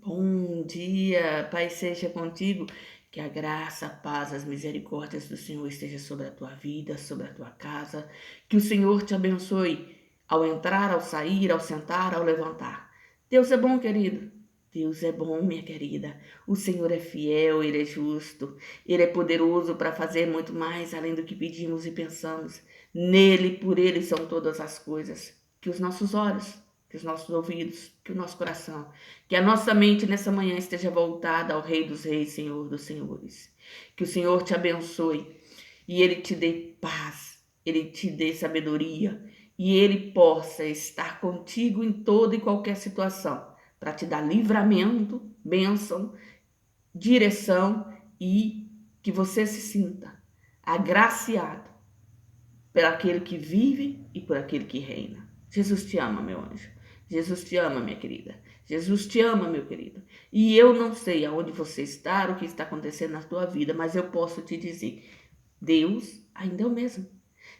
Bom dia, Pai seja contigo. Que a graça, a paz, as misericórdias do Senhor esteja sobre a tua vida, sobre a tua casa. Que o Senhor te abençoe ao entrar, ao sair, ao sentar, ao levantar. Deus é bom, querido. Deus é bom, minha querida. O Senhor é fiel, Ele é justo. Ele é poderoso para fazer muito mais além do que pedimos e pensamos. Nele, por Ele são todas as coisas. Que os nossos olhos, que os nossos ouvidos, que o nosso coração, que a nossa mente nessa manhã esteja voltada ao Rei dos Reis, Senhor dos Senhores. Que o Senhor te abençoe e Ele te dê paz, Ele te dê sabedoria e Ele possa estar contigo em toda e qualquer situação, para te dar livramento, bênção, direção e que você se sinta agraciado por aquele que vive e por aquele que reina. Jesus te ama, meu anjo. Jesus te ama, minha querida. Jesus te ama, meu querido. E eu não sei aonde você está, o que está acontecendo na tua vida, mas eu posso te dizer, Deus ainda é o mesmo.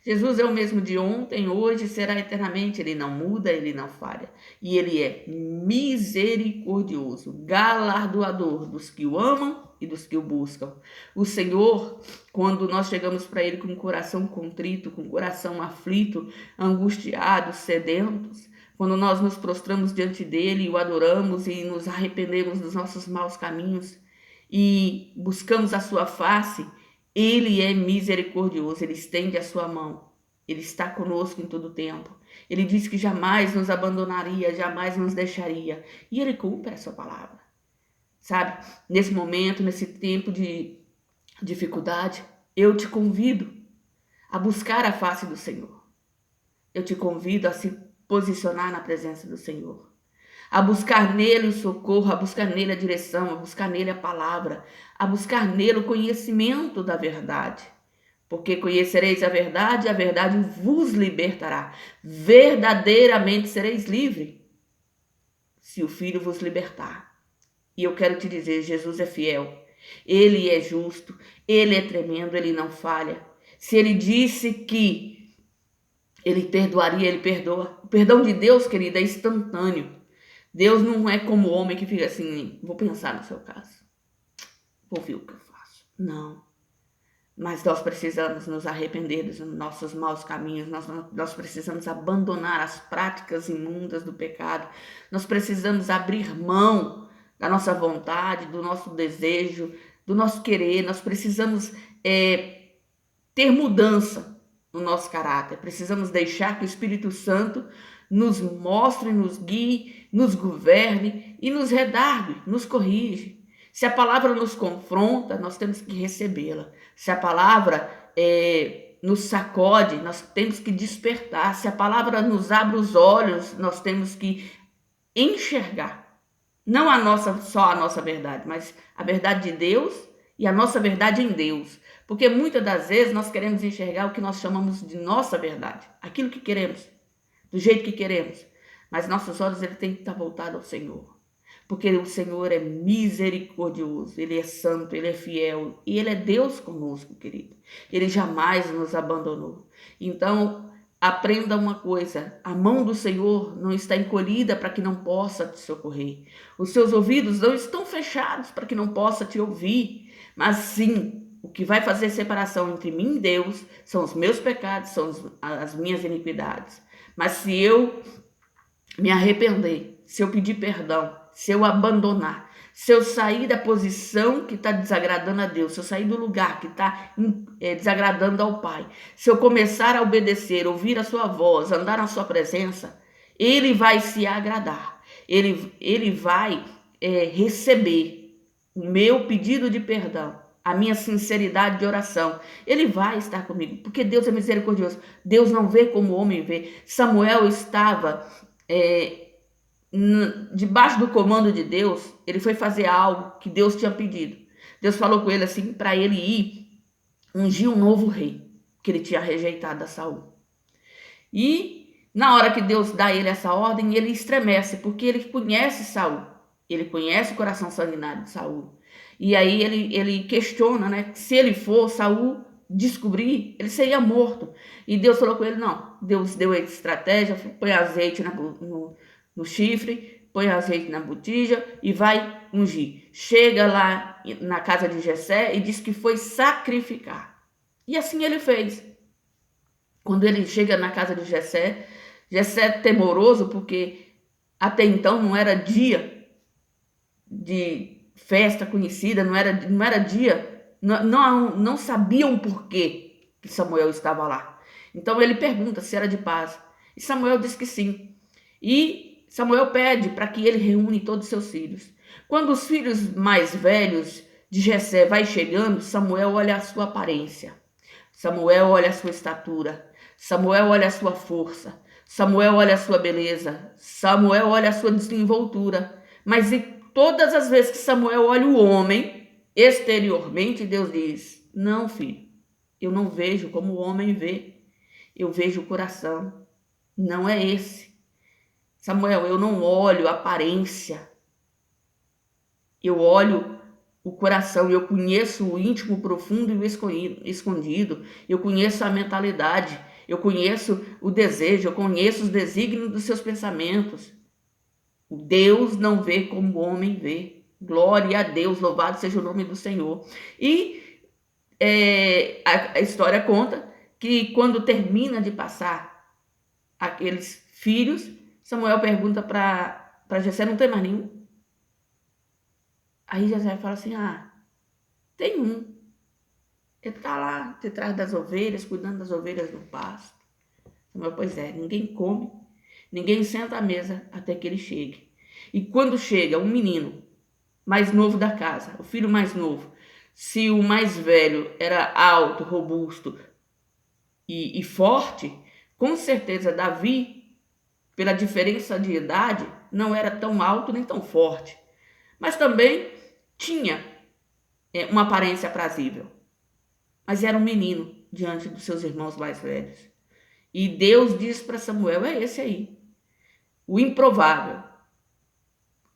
Jesus é o mesmo de ontem, hoje, será eternamente. Ele não muda, ele não falha. E ele é misericordioso, galardoador dos que o amam e dos que o buscam. O Senhor, quando nós chegamos para ele com o coração contrito, com o coração aflito, angustiado, sedentos, quando nós nos prostramos diante dele e o adoramos e nos arrependemos dos nossos maus caminhos e buscamos a sua face, ele é misericordioso, ele estende a sua mão. Ele está conosco em todo o tempo. Ele diz que jamais nos abandonaria, jamais nos deixaria. E ele cumpre a sua palavra. Sabe? Nesse momento, nesse tempo de dificuldade, eu te convido a buscar a face do Senhor. Eu te convido a se posicionar na presença do Senhor, a buscar nele o socorro, a buscar nele a direção, a buscar nele a palavra, a buscar nele o conhecimento da verdade. Porque conhecereis a verdade vos libertará. Verdadeiramente sereis livres, se o Filho vos libertar. E eu quero te dizer, Jesus é fiel, ele é justo, ele é tremendo, ele não falha. Se ele disse que ele perdoaria, ele perdoa. O perdão de Deus, querida, é instantâneo. Deus não é como o homem que fica assim, vou pensar no seu caso, vou ver o que eu faço. Não. Mas nós precisamos nos arrepender dos nossos maus caminhos, nós precisamos abandonar as práticas imundas do pecado, nós precisamos abrir mão da nossa vontade, do nosso desejo, do nosso querer, nós precisamos ter mudança no nosso caráter, precisamos deixar que o Espírito Santo nos mostre, nos guie, nos governe e nos redargue, nos corrige. Se a palavra nos confronta, nós temos que recebê-la. Se a palavra nos sacode, nós temos que despertar. Se a palavra nos abre os olhos, nós temos que enxergar. Não só a nossa verdade, mas a verdade de Deus e a nossa verdade em Deus. Porque muitas das vezes nós queremos enxergar o que nós chamamos de nossa verdade, aquilo que queremos, do jeito que queremos. Mas nossos olhos têm que estar voltados ao Senhor. Porque o Senhor é misericordioso, Ele é santo, Ele é fiel e Ele é Deus conosco, querido. Ele jamais nos abandonou. Então, aprenda uma coisa, a mão do Senhor não está encolhida para que não possa te socorrer. Os seus ouvidos não estão fechados para que não possa te ouvir. Mas sim, o que vai fazer separação entre mim e Deus são os meus pecados, são as minhas iniquidades. Mas se eu me arrepender, se eu pedir perdão, se eu abandonar, se eu sair da posição que está desagradando a Deus, se eu sair do lugar que está desagradando ao Pai, se eu começar a obedecer, ouvir a sua voz, andar na sua presença, Ele vai se agradar, Ele vai receber o meu pedido de perdão, a minha sinceridade de oração. Ele vai estar comigo, porque Deus é misericordioso. Deus não vê como o homem vê. Samuel estava debaixo do comando de Deus, ele foi fazer algo que Deus tinha pedido. Deus falou com ele assim, para ele ir ungir um novo rei, que ele tinha rejeitado a Saul. E na hora que Deus dá a ele essa ordem, ele estremece, porque ele conhece Saul, ele conhece o coração sanguinário de Saul. E aí ele questiona, né? Se ele for, Saul descobrir, ele seria morto. E Deus falou com ele, não. Deus deu a estratégia, põe azeite no chifre, põe azeite na botija e vai ungir. Chega lá na casa de Jessé e diz que foi sacrificar. E assim ele fez. Quando ele chega na casa de Jessé, Jessé temoroso, porque até então não era dia de festa conhecida, não era dia, não sabiam por que Samuel estava lá. Então ele pergunta se era de paz. E Samuel diz que sim. E Samuel pede para que ele reúne todos os seus filhos. Quando os filhos mais velhos de Jessé vai chegando, Samuel olha a sua aparência. Samuel olha a sua estatura. Samuel olha a sua força. Samuel olha a sua beleza. Samuel olha a sua desenvoltura. Mas todas as vezes que Samuel olha o homem, exteriormente, Deus diz: não, filho, eu não vejo como o homem vê. Eu vejo o coração. Não é esse. Samuel, eu não olho a aparência. Eu olho o coração. Eu conheço o íntimo, profundo e o escondido. Eu conheço a mentalidade. Eu conheço o desejo. Eu conheço os desígnios dos seus pensamentos. Deus não vê como o homem vê. Glória a Deus, louvado seja o nome do Senhor. E a história conta que quando termina de passar aqueles filhos, Samuel pergunta para Jessé: não tem mais nenhum? Aí Jessé fala assim: tem um. Ele está lá detrás das ovelhas, cuidando das ovelhas no pasto. Samuel: pois é, ninguém come, ninguém senta à mesa até que ele chegue. E quando chega um menino mais novo da casa, o filho mais novo, se o mais velho era alto, robusto e forte, com certeza Davi, pela diferença de idade, não era tão alto nem tão forte, mas também tinha uma aparência aprazível. Mas era um menino diante dos seus irmãos mais velhos. E Deus diz para Samuel: é esse aí, o improvável,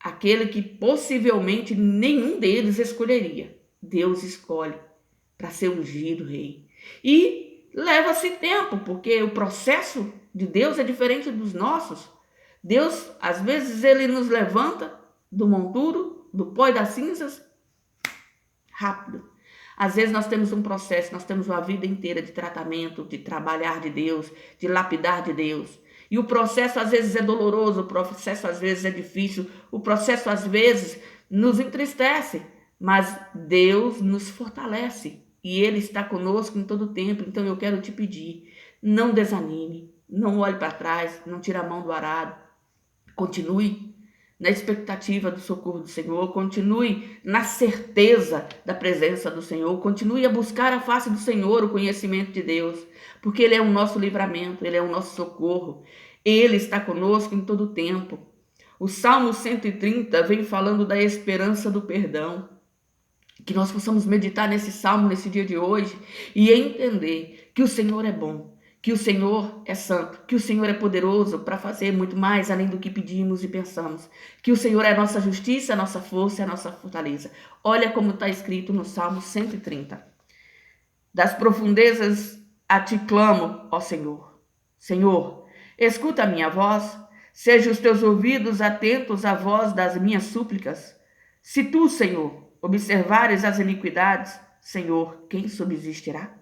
aquele que possivelmente nenhum deles escolheria. Deus escolhe para ser ungido rei. E leva-se tempo, porque o processo de Deus é diferente dos nossos. Deus, às vezes, ele nos levanta do monturo, do pó e das cinzas, rápido. Às vezes nós temos um processo, nós temos uma vida inteira de tratamento, de trabalhar de Deus, de lapidar de Deus. E o processo às vezes é doloroso, o processo às vezes é difícil, o processo às vezes nos entristece, mas Deus nos fortalece e Ele está conosco em todo o tempo. Então eu quero te pedir, não desanime, não olhe para trás, não tire a mão do arado, continue na expectativa do socorro do Senhor, continue na certeza da presença do Senhor, continue a buscar a face do Senhor, o conhecimento de Deus, porque Ele é o nosso livramento, Ele é o nosso socorro, Ele está conosco em todo o tempo. O Salmo 130 vem falando da esperança do perdão, que nós possamos meditar nesse Salmo, nesse dia de hoje, e entender que o Senhor é bom, que o Senhor é santo, que o Senhor é poderoso para fazer muito mais além do que pedimos e pensamos, que o Senhor é a nossa justiça, a nossa força, a nossa fortaleza. Olha como está escrito no Salmo 130. Das profundezas a ti clamo, ó Senhor. Senhor, escuta a minha voz, sejam os teus ouvidos atentos à voz das minhas súplicas. Se tu, Senhor, observares as iniquidades, Senhor, quem subsistirá?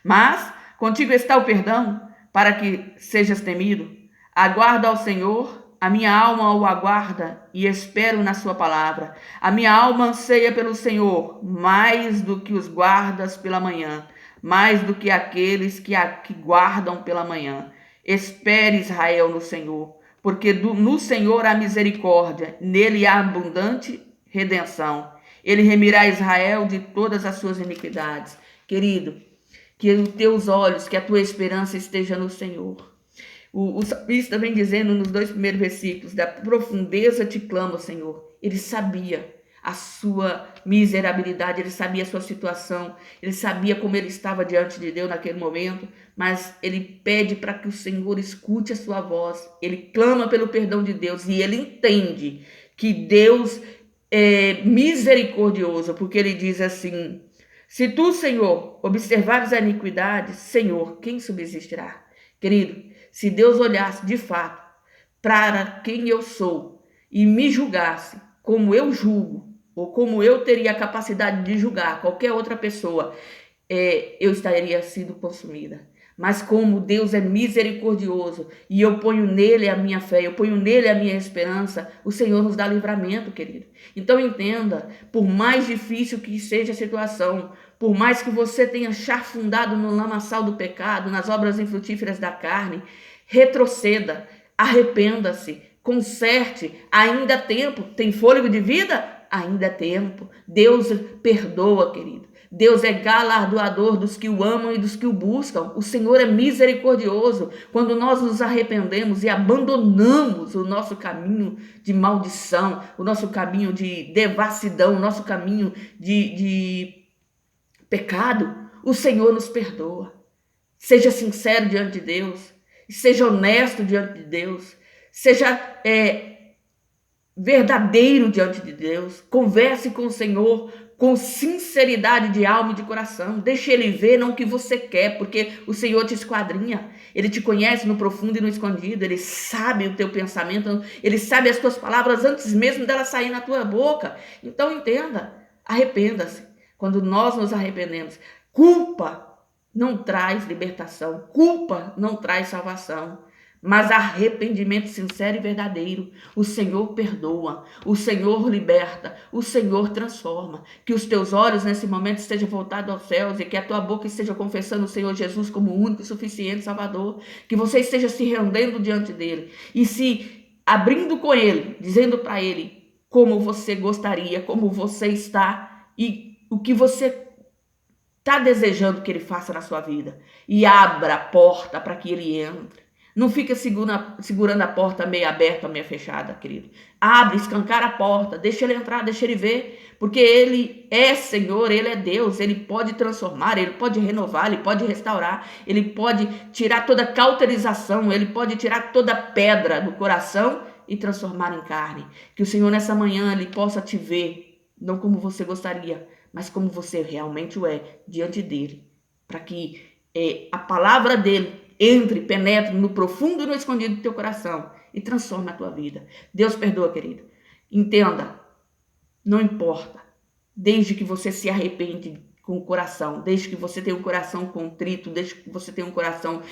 Mas contigo está o perdão, para que sejas temido. Aguardo ao Senhor, a minha alma o aguarda e espero na sua palavra. A minha alma anseia pelo Senhor, mais do que os guardas pela manhã, mais do que aqueles que guardam pela manhã. Espere, Israel, no Senhor, porque no Senhor há misericórdia, nele há abundante redenção. Ele remirá Israel de todas as suas iniquidades. Querido, que os teus olhos, que a tua esperança esteja no Senhor. O salmista vem dizendo nos 2 primeiros versículos: da profundeza te clamo, Senhor. Ele sabia a sua miserabilidade, ele sabia a sua situação, ele sabia como ele estava diante de Deus naquele momento, mas ele pede para que o Senhor escute a sua voz, ele clama pelo perdão de Deus e ele entende que Deus é misericordioso, porque ele diz assim: se tu, Senhor, observares a iniquidade, Senhor, quem subsistirá? Querido, se Deus olhasse de fato para quem eu sou, e me julgasse como eu julgo, ou como eu teria a capacidade de julgar qualquer outra pessoa, eu estaria sendo consumida. Mas como Deus é misericordioso e eu ponho nele a minha fé, eu ponho nele a minha esperança, o Senhor nos dá livramento, querido. Então entenda, por mais difícil que seja a situação, por mais que você tenha chafundado no lamaçal do pecado, nas obras infrutíferas da carne, retroceda, arrependa-se, conserte, ainda há tempo. Tem fôlego de vida? Ainda há tempo. Deus perdoa, querido. Deus é galardoador dos que o amam e dos que o buscam. O Senhor é misericordioso. Quando nós nos arrependemos e abandonamos o nosso caminho de maldição, o nosso caminho de devassidão, o nosso caminho de pecado, o Senhor nos perdoa. Seja sincero diante de Deus, seja honesto diante de Deus, seja verdadeiro diante de Deus. Converse com o Senhor com sinceridade de alma e de coração. Deixe Ele ver não o que você quer, porque o Senhor te esquadrinha. Ele te conhece no profundo e no escondido. Ele sabe o teu pensamento. Ele sabe as tuas palavras antes mesmo delas saírem na tua boca. Então entenda, arrependa-se. Quando nós nos arrependemos, culpa não traz libertação. Culpa não traz salvação. Mas arrependimento sincero e verdadeiro, o Senhor perdoa, o Senhor liberta, o Senhor transforma. Que os teus olhos nesse momento estejam voltados aos céus e que a tua boca esteja confessando o Senhor Jesus como o único e suficiente Salvador. Que você esteja se rendendo diante dele e se abrindo com ele, dizendo para ele como você gostaria, como você está e o que você está desejando que ele faça na sua vida. E abra a porta para que ele entre. Não fica segurando a porta meio aberta ou meio fechada, querido. Abre, escancara a porta, deixa ele entrar, deixa ele ver, porque ele é Senhor, ele é Deus, ele pode transformar, ele pode renovar, ele pode restaurar, ele pode tirar toda cauterização, ele pode tirar toda pedra do coração e transformar em carne. Que o Senhor nessa manhã ele possa te ver, não como você gostaria, mas como você realmente o é diante dele, para que a palavra dele entre, penetre no profundo e no escondido do teu coração e transforme a tua vida. Deus perdoa, querido. Entenda, não importa, desde que você se arrepende com o coração, desde que você tenha um coração contrito, desde que você tenha um coração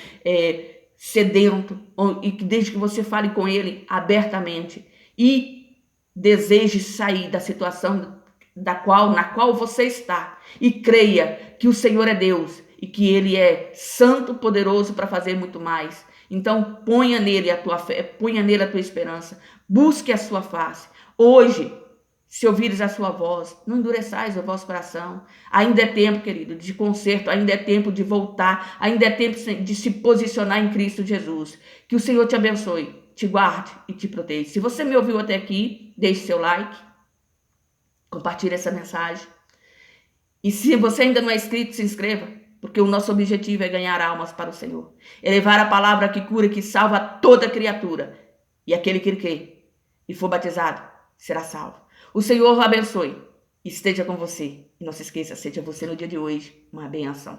sedento, e desde que você fale com ele abertamente e deseje sair da situação na qual você está e creia que o Senhor é Deus e que ele é santo, poderoso para fazer muito mais. Então ponha nele a tua fé, ponha nele a tua esperança, busque a sua face. Hoje, se ouvires a sua voz, não endureçais o vosso coração. Ainda é tempo, querido, de conserto, ainda é tempo de voltar, ainda é tempo de se posicionar em Cristo Jesus. Que o Senhor te abençoe, te guarde e te proteja. Se você me ouviu até aqui, deixe seu like, compartilhe essa mensagem. E se você ainda não é inscrito, se inscreva, porque o nosso objetivo é ganhar almas para o Senhor. É levar a palavra que cura, que salva toda criatura. E aquele que crê e for batizado será salvo. O Senhor o abençoe, esteja com você. E não se esqueça, seja você no dia de hoje uma bênção.